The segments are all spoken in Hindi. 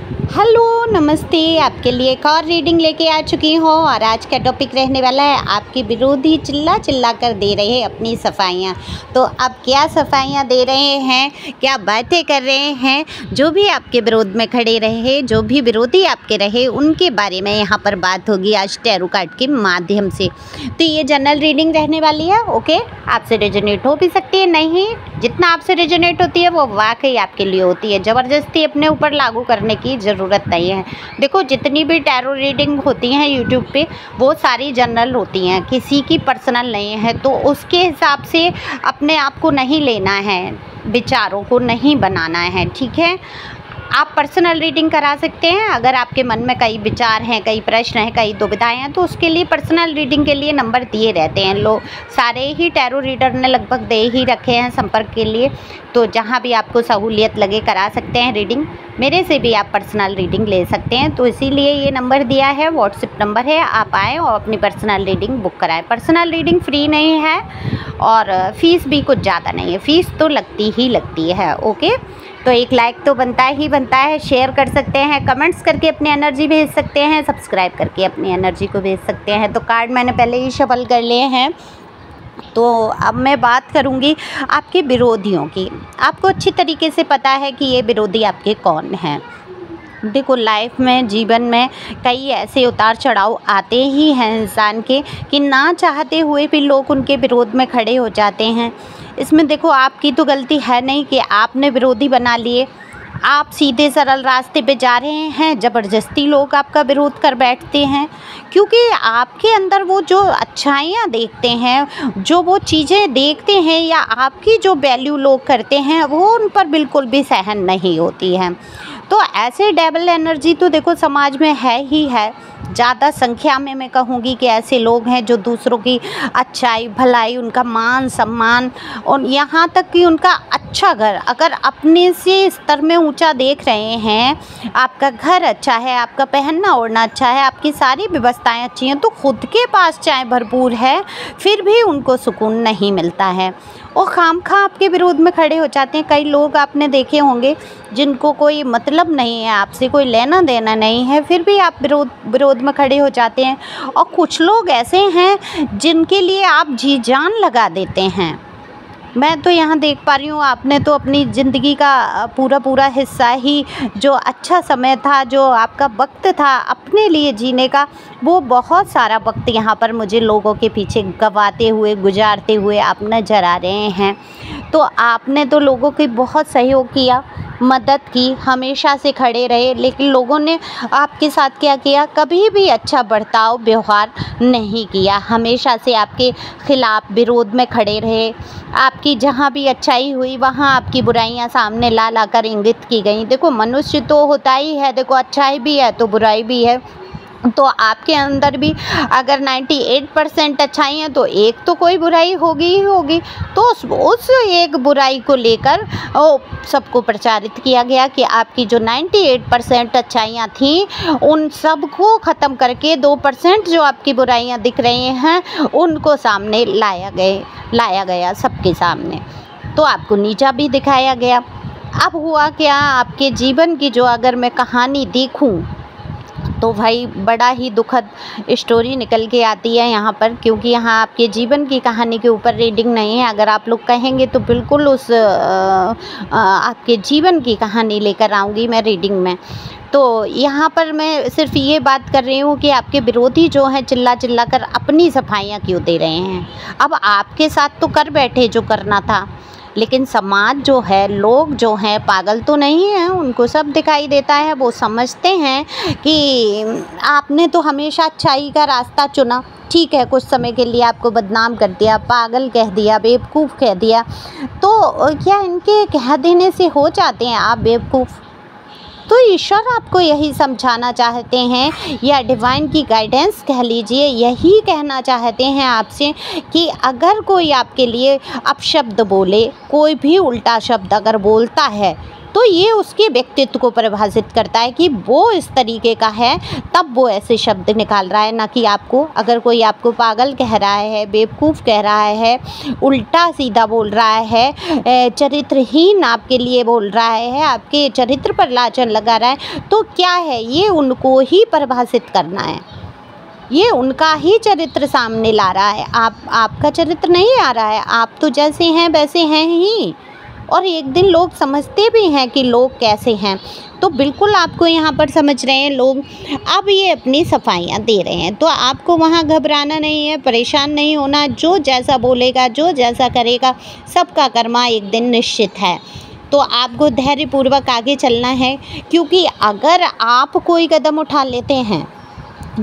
हेलो नमस्ते, आपके लिए एक और रीडिंग लेके आ चुकी हूँ और आज का टॉपिक रहने वाला है आपके विरोधी चिल्ला चिल्ला कर दे रहे हैं अपनी सफाइयाँ। तो अब क्या सफाइयाँ दे रहे हैं, क्या बातें कर रहे हैं, जो भी आपके विरोध में खड़े रहे, जो भी विरोधी आपके रहे, उनके बारे में यहाँ पर बात होगी आज टैरो कार्ड के माध्यम से। तो ये जनरल रीडिंग रहने वाली है। ओके, आपसे रेजोनेट हो भी सकती है, नहीं जितना आपसे रेजोनेट होती है वो वाकई आपके लिए होती है। ज़बरदस्ती अपने ऊपर लागू करने की ज़रूरत नहीं है। देखो, जितनी भी टैरो रीडिंग होती हैं यूट्यूब पे वो सारी जनरल होती हैं, किसी की पर्सनल नहीं है। तो उसके हिसाब से अपने आप को नहीं लेना है, विचारों को नहीं बनाना है, ठीक है। आप पर्सनल रीडिंग करा सकते हैं अगर आपके मन में कई विचार हैं, कई प्रश्न हैं, कई दुविधाएं हैं, तो उसके लिए पर्सनल रीडिंग के लिए नंबर दिए रहते हैं। लोग सारे ही टैरो रीडर ने लगभग दे ही रखे हैं संपर्क के लिए। तो जहां भी आपको सहूलियत लगे करा सकते हैं रीडिंग। मेरे से भी आप पर्सनल रीडिंग ले सकते हैं, तो इसीलिए ये नंबर दिया है, व्हाट्सएप नंबर है। आप आएँ और अपनी पर्सनल रीडिंग बुक कराएँ। पर्सनल रीडिंग फ्री नहीं है और फीस भी कुछ ज़्यादा नहीं है, फ़ीस तो लगती ही लगती है। ओके, तो एक लाइक तो बनता ही बनता है, शेयर कर सकते हैं, कमेंट्स करके अपनी एनर्जी भेज सकते हैं, सब्सक्राइब करके अपनी एनर्जी को भेज सकते हैं। तो कार्ड मैंने पहले ही शफल कर लिए हैं। तो अब मैं बात करूंगी आपके विरोधियों की। आपको अच्छी तरीके से पता है कि ये विरोधी आपके कौन हैं। देखो, लाइफ में, जीवन में कई ऐसे उतार चढ़ाव आते ही हैं इंसान के कि ना चाहते हुए भी लोग उनके विरोध में खड़े हो जाते हैं। इसमें देखो, आपकी तो गलती है नहीं कि आपने विरोधी बना लिए। आप सीधे सरल रास्ते पे जा रहे हैं, ज़बरदस्ती लोग आपका विरोध कर बैठते हैं, क्योंकि आपके अंदर वो जो अच्छाइयाँ देखते हैं, जो वो चीज़ें देखते हैं, या आपकी जो वैल्यू लोग करते हैं, वो उन पर बिल्कुल भी सहन नहीं होती है। तो ऐसे डेबल एनर्जी तो देखो समाज में है ही है। ज़्यादा संख्या में मैं कहूँगी कि ऐसे लोग हैं जो दूसरों की अच्छाई, भलाई, उनका मान सम्मान और यहाँ तक कि उनका अच्छा घर, अगर अपने से स्तर में ऊंचा देख रहे हैं, आपका घर अच्छा है, आपका पहनना ओढ़ना अच्छा है, आपकी सारी व्यवस्थाएं अच्छी हैं, तो खुद के पास चाहे भरपूर है फिर भी उनको सुकून नहीं मिलता है और खामखा आपके विरोध में खड़े हो जाते हैं। कई लोग आपने देखे होंगे जिनको कोई मतलब नहीं है आपसे, कोई लेना देना नहीं है, फिर भी आप विरोध में खड़े हो जाते हैं। और कुछ लोग ऐसे हैं जिनके लिए आप जी जान लगा देते हैं। मैं तो यहाँ देख पा रही हूँ, आपने तो अपनी ज़िंदगी का पूरा हिस्सा ही, जो अच्छा समय था, जो आपका वक्त था अपने लिए जीने का, वो बहुत सारा वक्त यहाँ पर मुझे लोगों के पीछे गंवाते हुए, गुजारते हुए आप नज़र आ रहे हैं। तो आपने तो लोगों की बहुत सहयोग किया, मदद की, हमेशा से खड़े रहे, लेकिन लोगों ने आपके साथ क्या किया, कभी भी अच्छा बर्ताव व्यवहार नहीं किया, हमेशा से आपके खिलाफ विरोध में खड़े रहे। आपकी जहाँ भी अच्छाई हुई वहाँ आपकी बुराइयाँ सामने ला ला कर इंगित की गई। देखो, मनुष्य तो होता ही है, देखो अच्छाई भी है तो बुराई भी है। तो आपके अंदर भी अगर 98% अच्छाई है तो एक तो कोई बुराई होगी ही होगी। तो उस एक बुराई को लेकर सबको प्रचारित किया गया कि आपकी जो 98% अच्छाइयाँ थीं उन सब को ख़त्म करके 2% जो आपकी बुराइयाँ दिख रही हैं उनको सामने लाया गया सबके सामने। तो आपको नीचा भी दिखाया गया। अब हुआ क्या, आपके जीवन की जो अगर मैं कहानी देखूं तो भाई बड़ा ही दुखद स्टोरी निकल के आती है यहाँ पर, क्योंकि यहाँ आपके जीवन की कहानी के ऊपर रीडिंग नहीं है। अगर आप लोग कहेंगे तो बिल्कुल उस आपके जीवन की कहानी लेकर आऊँगी मैं रीडिंग में। तो यहाँ पर मैं सिर्फ ये बात कर रही हूँ कि आपके विरोधी जो हैं चिल्ला चिल्ला कर अपनी सफाइयाँ क्यों दे रहे हैं। अब आपके साथ तो कर बैठे जो करना था, लेकिन समाज जो है, लोग जो हैं पागल तो नहीं हैं, उनको सब दिखाई देता है। वो समझते हैं कि आपने तो हमेशा अच्छाई का रास्ता चुना, ठीक है, कुछ समय के लिए आपको बदनाम कर दिया, पागल कह दिया, बेवकूफ़ कह दिया, तो क्या इनके कह देने से हो जाते हैं आप बेवकूफ़? तो ईश्वर आपको यही समझाना चाहते हैं, या डिवाइन की गाइडेंस कह लीजिए, यही कहना चाहते हैं आपसे कि अगर कोई आपके लिए अपशब्द बोले, कोई भी उल्टा शब्द अगर बोलता है, तो ये उसके व्यक्तित्व को परिभाषित करता है कि वो इस तरीके का है, तब वो ऐसे शब्द निकाल रहा है, ना कि आपको। अगर कोई आपको पागल कह रहा है, बेवकूफ़ कह रहा है, उल्टा सीधा बोल रहा है, चरित्रहीन आपके लिए बोल रहा है, आपके चरित्र पर लांछन लगा रहा है, तो क्या है, ये उनको ही परिभाषित करना है, ये उनका ही चरित्र सामने ला रहा है। आपका चरित्र नहीं आ रहा है, आप तो जैसे हैं वैसे हैं ही। और एक दिन लोग समझते भी हैं कि लोग कैसे हैं, तो बिल्कुल आपको यहाँ पर समझ रहे हैं लोग। अब ये अपनी सफाइयाँ दे रहे हैं, तो आपको वहाँ घबराना नहीं है, परेशान नहीं होना। जो जैसा बोलेगा, जो जैसा करेगा, सबका कर्मा एक दिन निश्चित है। तो आपको धैर्यपूर्वक आगे चलना है, क्योंकि अगर आप कोई कदम उठा लेते हैं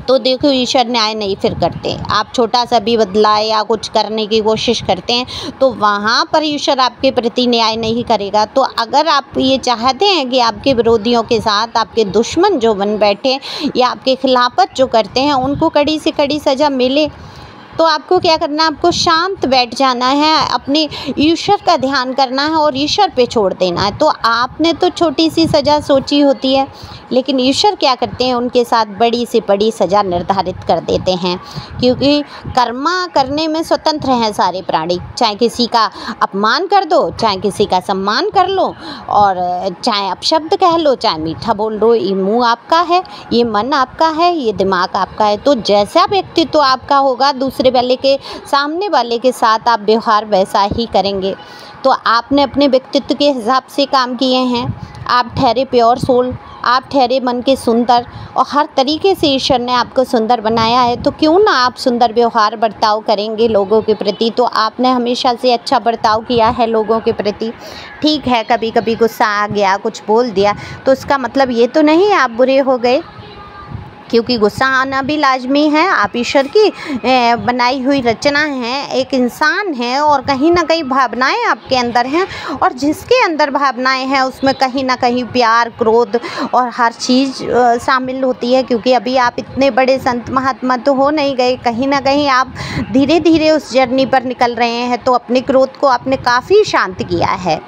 तो देखो ईश्वर न्याय नहीं फिर करते। आप छोटा सा भी बदलाव या कुछ करने की कोशिश करते हैं तो वहाँ पर ईश्वर आपके प्रति न्याय नहीं करेगा। तो अगर आप ये चाहते हैं कि आपके विरोधियों के साथ आपके दुश्मन जो बन बैठे या आपके खिलाफत जो करते हैं उनको कड़ी से कड़ी सज़ा मिले, तो आपको क्या करना है, आपको शांत बैठ जाना है, अपने ईश्वर का ध्यान करना है और ईश्वर पे छोड़ देना है। तो आपने तो छोटी सी सज़ा सोची होती है, लेकिन ईश्वर क्या करते हैं, उनके साथ बड़ी से बड़ी सज़ा निर्धारित कर देते हैं, क्योंकि कर्मा करने में स्वतंत्र हैं सारे प्राणी। चाहे किसी का अपमान कर दो, चाहे किसी का सम्मान कर लो, और चाहे अपशब्द कह लो, चाहे मीठा बोल दो, ये मुँह आपका है, ये मन आपका है, ये दिमाग आपका है। तो जैसा व्यक्तित्व आपका होगा, दूसरे वाले के सामने वाले के साथ आप व्यवहार वैसा ही करेंगे। तो आपने अपने व्यक्तित्व के हिसाब से काम किए हैं, आप ठहरे प्योर सोल, आप ठहरे मन के सुंदर, और हर तरीके से ईश्वर ने आपको सुंदर बनाया है। तो क्यों ना आप सुंदर व्यवहार बर्ताव करेंगे लोगों के प्रति। तो आपने हमेशा से अच्छा बर्ताव किया है लोगों के प्रति। ठीक है, कभी कभी गुस्सा आ गया, कुछ बोल दिया, तो इसका मतलब ये तो नहीं आप बुरे हो गए, क्योंकि गुस्सा आना भी लाजमी है। आप ईश्वर की बनाई हुई रचना हैं, एक इंसान हैं, और कहीं ना कहीं भावनाएं आपके अंदर हैं, और जिसके अंदर भावनाएं हैं उसमें कहीं ना कहीं प्यार, क्रोध और हर चीज़ शामिल होती है। क्योंकि अभी आप इतने बड़े संत महात्मा तो हो नहीं गए, कहीं ना कहीं आप धीरे धीरे उस जर्नी पर निकल रहे हैं। तो अपने क्रोध को आपने काफ़ी शांत किया है,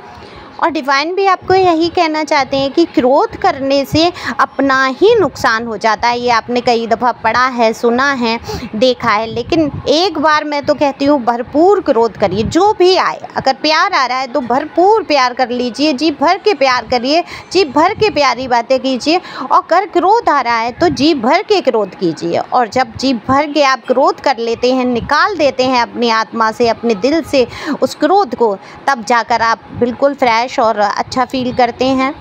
और डिवाइन भी आपको यही कहना चाहते हैं कि क्रोध करने से अपना ही नुकसान हो जाता है। ये आपने कई दफ़ा पढ़ा है, सुना है, देखा है। लेकिन एक बार मैं तो कहती हूँ, भरपूर क्रोध करिए, जो भी आए। अगर प्यार आ रहा है तो भरपूर प्यार कर लीजिए, जी भर के प्यार करिए, जी भर के प्यारी बातें कीजिए। और अगर क्रोध आ रहा है तो जी भर के क्रोध कीजिए, और जब जी भर के आप क्रोध कर लेते हैं, निकाल देते हैं अपनी आत्मा से, अपने दिल से उस क्रोध को, तब जाकर आप बिल्कुल फ्रेश और अच्छा फील करते हैं।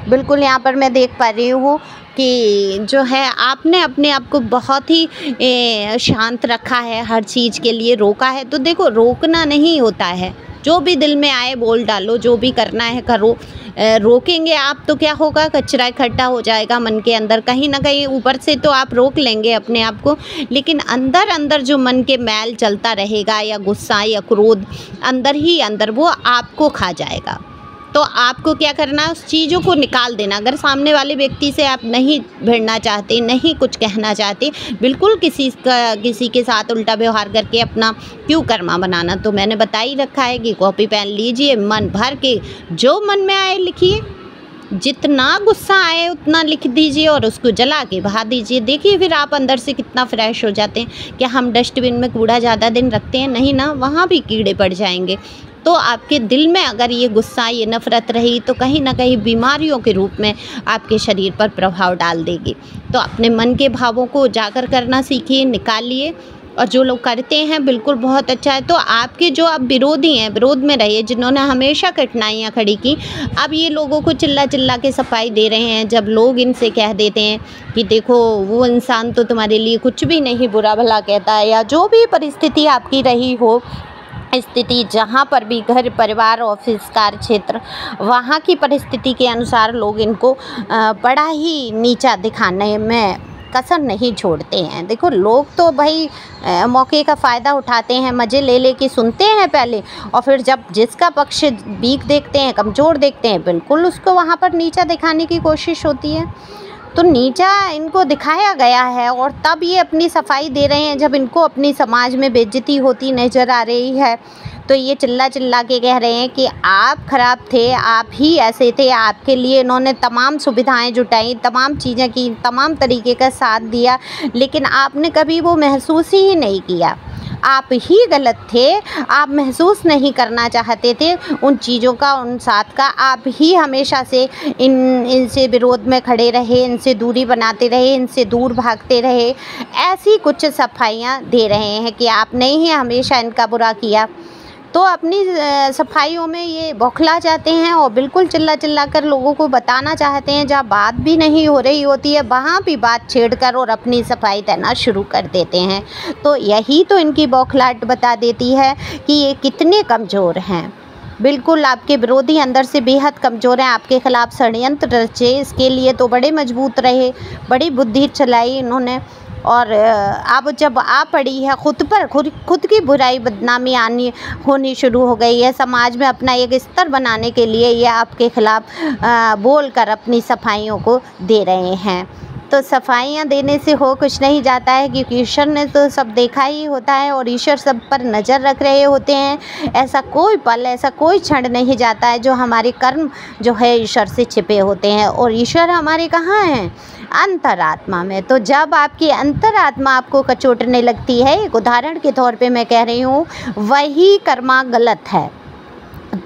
बिल्कुल यहाँ पर मैं देख पा रही हूँ कि जो है आपने अपने आप को बहुत ही शांत रखा है, हर चीज़ के लिए रोका है। तो देखो, रोकना नहीं होता है, जो भी दिल में आए बोल डालो, जो भी करना है करो। रोकेंगे आप तो क्या होगा, कचरा इकट्ठा हो जाएगा मन के अंदर। कहीं ना कहीं ऊपर से तो आप रोक लेंगे अपने आप को, लेकिन अंदर अंदर जो मन के मैल चलता रहेगा, या गुस्सा या क्रोध अंदर ही अंदर, वो आपको खा जाएगा। तो आपको क्या करना है, उस चीज़ों को निकाल देना। अगर सामने वाले व्यक्ति से आप नहीं भिड़ना चाहते, नहीं कुछ कहना चाहते, बिल्कुल किसी के साथ उल्टा व्यवहार करके अपना क्यों कर्मा बनाना। तो मैंने बता ही रखा है कि कॉपी पेन लीजिए, मन भर के जो मन में आए लिखिए, जितना गुस्सा आए उतना लिख दीजिए और उसको जला के बहा दीजिए। देखिए फिर आप अंदर से कितना फ्रेश हो जाते हैं। क्या हम डस्टबिन में कूड़ा ज़्यादा दिन रखते हैं? नहीं ना, वहाँ भी कीड़े पड़ जाएंगे। तो आपके दिल में अगर ये गुस्सा, ये नफ़रत रही तो कहीं ना कहीं बीमारियों के रूप में आपके शरीर पर प्रभाव डाल देगी। तो अपने मन के भावों को उजागर करना सीखिए, निकालिए, और जो लोग करते हैं बिल्कुल बहुत अच्छा है। तो आपके जो अब विरोधी हैं, विरोध में रहिए, जिन्होंने हमेशा कठिनाइयाँ खड़ी की, अब ये लोगों को चिल्ला चिल्ला के सफाई दे रहे हैं। जब लोग इनसे कह देते हैं कि देखो वो इंसान तो तुम्हारे लिए कुछ भी नहीं बुरा भला कहता है, या जो भी परिस्थिति आपकी रही हो, स्थिति जहाँ पर भी, घर परिवार ऑफिस कार्य क्षेत्र, वहाँ की परिस्थिति के अनुसार लोग इनको बड़ा ही नीचा दिखाने में कसर नहीं छोड़ते हैं। देखो, लोग तो भाई मौके का फ़ायदा उठाते हैं, मज़े ले ले के सुनते हैं पहले, और फिर जब जिसका पक्ष वीक देखते हैं, कमज़ोर देखते हैं, बिल्कुल उसको वहाँ पर नीचा दिखाने की कोशिश होती है। तो नीचा इनको दिखाया गया है, और तब ये अपनी सफाई दे रहे हैं जब इनको अपनी समाज में बेइज्जती होती नज़र आ रही है। तो ये चिल्ला चिल्ला के कह रहे हैं कि आप ख़राब थे, आप ही ऐसे थे, आपके लिए इन्होंने तमाम सुविधाएं जुटाई, तमाम चीज़ें की, तमाम तरीके का साथ दिया, लेकिन आपने कभी वो महसूस ही नहीं किया। आप ही गलत थे, आप महसूस नहीं करना चाहते थे उन चीज़ों का, उन साथ का। आप ही हमेशा से इनसे विरोध में खड़े रहे, इनसे दूरी बनाते रहे, इनसे दूर भागते रहे। ऐसी कुछ सफाइयाँ दे रहे हैं कि आपने ही हमेशा इनका बुरा किया। तो अपनी सफाइयों में ये बौखला जाते हैं और बिल्कुल चिल्ला चिल्ला कर लोगों को बताना चाहते हैं, जहाँ बात भी नहीं हो रही होती है वहाँ भी बात छेड़कर और अपनी सफाई देना शुरू कर देते हैं। तो यही तो इनकी बौखलाहट बता देती है कि ये कितने कमज़ोर हैं। बिल्कुल आपके विरोधी अंदर से बेहद कमज़ोर हैं, आपके खिलाफ़ षड्यंत्र रचे, इसके लिए तो बड़े मजबूत रहे, बड़ी बुद्धि चलाई इन्होंने। और अब जब आ पड़ी है खुद पर खुद की बुराई बदनामी होनी शुरू हो गई है, समाज में अपना एक स्तर बनाने के लिए ये आपके ख़िलाफ़ बोल कर अपनी सफाइयों को दे रहे हैं। तो सफाइयाँ देने से हो कुछ नहीं जाता है, क्योंकि ईश्वर ने तो सब देखा ही होता है और ईश्वर सब पर नज़र रख रहे होते हैं। ऐसा कोई पल, ऐसा कोई क्षण नहीं जाता है जो हमारे कर्म जो है ईश्वर से छिपे होते हैं। और ईश्वर हमारे कहाँ हैं? अंतरात्मा में। तो जब आपकी अंतरात्मा आपको कचोटने लगती है, एक उदाहरण के तौर पे मैं कह रही हूँ, वही कर्मा गलत है।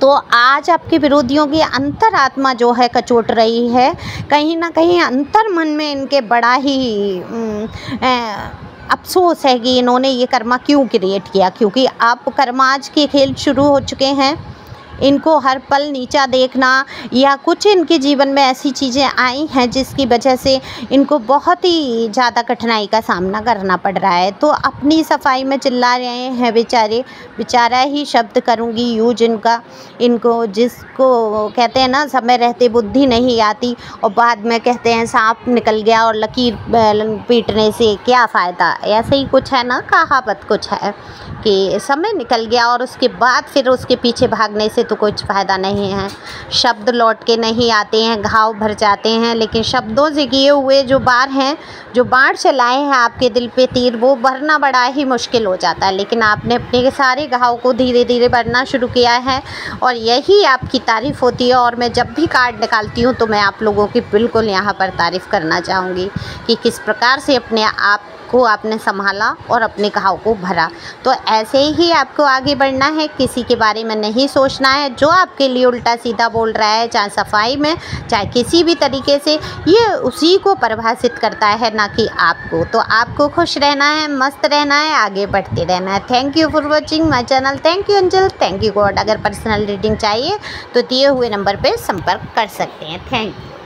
तो आज आपके विरोधियों की अंतरात्मा जो है कचोट रही है, कहीं ना कहीं अंतर मन में इनके बड़ा ही अफसोस है कि इन्होंने ये कर्मा क्यों क्रिएट किया, क्योंकि अब कर्माज के खेल शुरू हो चुके हैं। इनको हर पल नीचा देखना या कुछ इनके जीवन में ऐसी चीज़ें आई हैं जिसकी वजह से इनको बहुत ही ज़्यादा कठिनाई का सामना करना पड़ रहा है। तो अपनी सफाई में चिल्ला रहे हैं बेचारा ही शब्द करूँगी यूज इनको जिसको कहते हैं ना, समय रहते बुद्धि नहीं आती और बाद में कहते हैं सांप निकल गया और लकीर पीटने से क्या फ़ायदा। ऐसे ही कुछ है ना, कहावत कुछ है कि समय निकल गया और उसके बाद फिर उसके पीछे भागने से तो कुछ फ़ायदा नहीं है। शब्द लौट के नहीं आते हैं, घाव भर जाते हैं, लेकिन शब्दों से किए हुए जो बार हैं, जो बाढ़ चलाए हैं आपके दिल पे तीर, वो भरना बड़ा ही मुश्किल हो जाता है। लेकिन आपने अपने सारे घाव को धीरे धीरे भरना शुरू किया है और यही आपकी तारीफ़ होती है। और मैं जब भी कार्ड निकालती हूँ तो मैं आप लोगों की बिल्कुल यहाँ पर तारीफ़ करना चाहूँगी कि किस प्रकार से अपने आप को आपने संभाला और अपने घाव को भरा। तो ऐसे ही आपको आगे बढ़ना है, किसी के बारे में नहीं सोचना है जो आपके लिए उल्टा सीधा बोल रहा है, चाहे सफाई में चाहे किसी भी तरीके से, ये उसी को परिभाषित करता है, ना कि आपको। तो आपको खुश रहना है, मस्त रहना है, आगे बढ़ते रहना है। Thank you for watching my channel. Thank you Anjal, thank you God. अगर पर्सनल रीडिंग चाहिए तो दिए हुए नंबर पर संपर्क कर सकते हैं। Thank you.